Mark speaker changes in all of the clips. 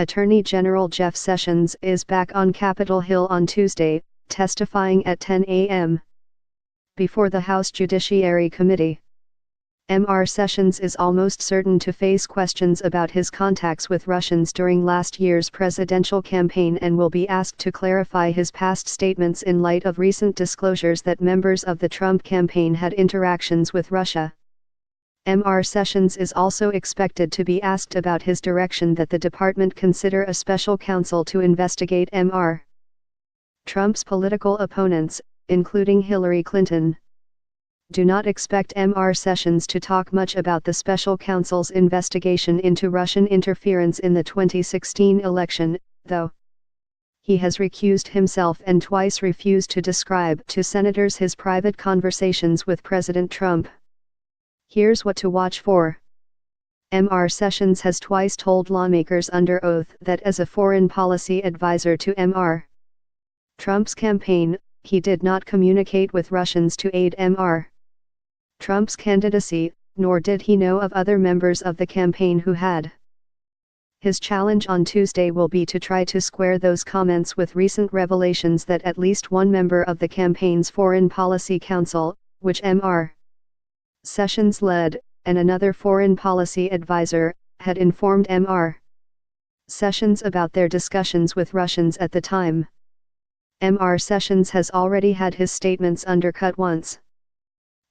Speaker 1: Attorney General Jeff Sessions is back on Capitol Hill on Tuesday, testifying at 10 a.m. before the House Judiciary Committee. Mr. Sessions is almost certain to face questions about his contacts with Russians during last year's presidential campaign and will be asked to clarify his past statements in light of recent disclosures that members of the Trump campaign had interactions with Russia. Mr. Sessions is also expected to be asked about his direction that the department consider a special counsel to investigate Mr. Trump's political opponents, including Hillary Clinton. Do not expect Mr. Sessions to talk much about the special counsel's investigation into Russian interference in the 2016 election, though. He has recused himself and twice refused to describe to senators his private conversations with President Trump. Here's what to watch for. Mr. Sessions has twice told lawmakers under oath that as a foreign policy advisor to Mr. Trump's campaign, he did not communicate with Russians to aid Mr. Trump's candidacy, nor did he know of other members of the campaign who had. His challenge on Tuesday will be to try to square those comments with recent revelations that at least one member of the campaign's Foreign Policy Council, which Mr. Sessions led, and another foreign policy advisor, had informed Mr. Sessions about their discussions with Russians at the time. Mr. Sessions has already had his statements undercut once.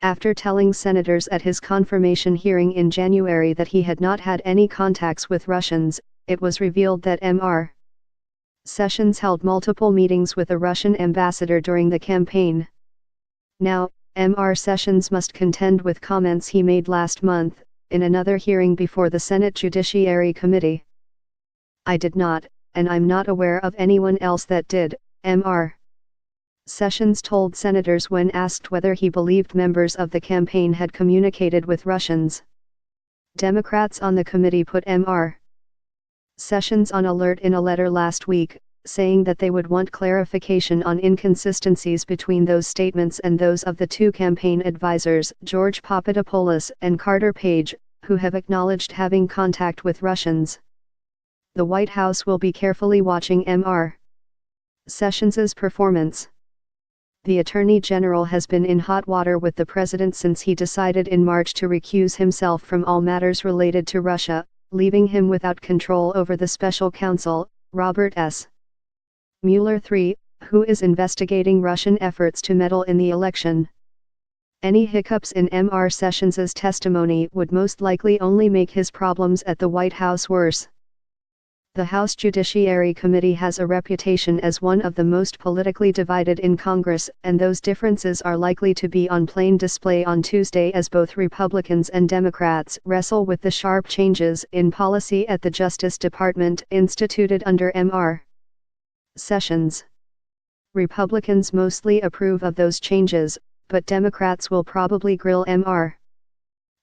Speaker 1: After telling senators at his confirmation hearing in January that he had not had any contacts with Russians, it was revealed that Mr. Sessions held multiple meetings with a Russian ambassador during the campaign. Now, Mr. Sessions must contend with comments he made last month, in another hearing before the Senate Judiciary Committee. "I did not, and I'm not aware of anyone else that did," Mr. Sessions told senators when asked whether he believed members of the campaign had communicated with Russians. Democrats on the committee put Mr. Sessions on alert in a letter last week, saying that they would want clarification on inconsistencies between those statements and those of the two campaign advisors, George Papadopoulos and Carter Page, who have acknowledged having contact with Russians. The White House will be carefully watching Mr. Sessions' performance. The Attorney General has been in hot water with the president since he decided in March to recuse himself from all matters related to Russia, leaving him without control over the special counsel, Robert S. Mueller III, who is investigating Russian efforts to meddle in the election. Any hiccups in Mr. Sessions' testimony would most likely only make his problems at the White House worse. The House Judiciary Committee has a reputation as one of the most politically divided in Congress, and those differences are likely to be on plain display on Tuesday as both Republicans and Democrats wrestle with the sharp changes in policy at the Justice Department instituted under Mr. Sessions. Republicans mostly approve of those changes, but Democrats will probably grill Mr.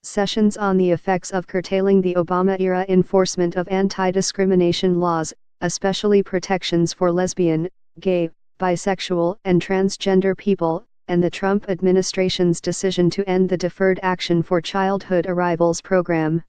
Speaker 1: Sessions on the effects of curtailing the Obama-era enforcement of anti-discrimination laws, especially protections for lesbian, gay, bisexual and transgender people, and the Trump administration's decision to end the Deferred Action for Childhood Arrivals program.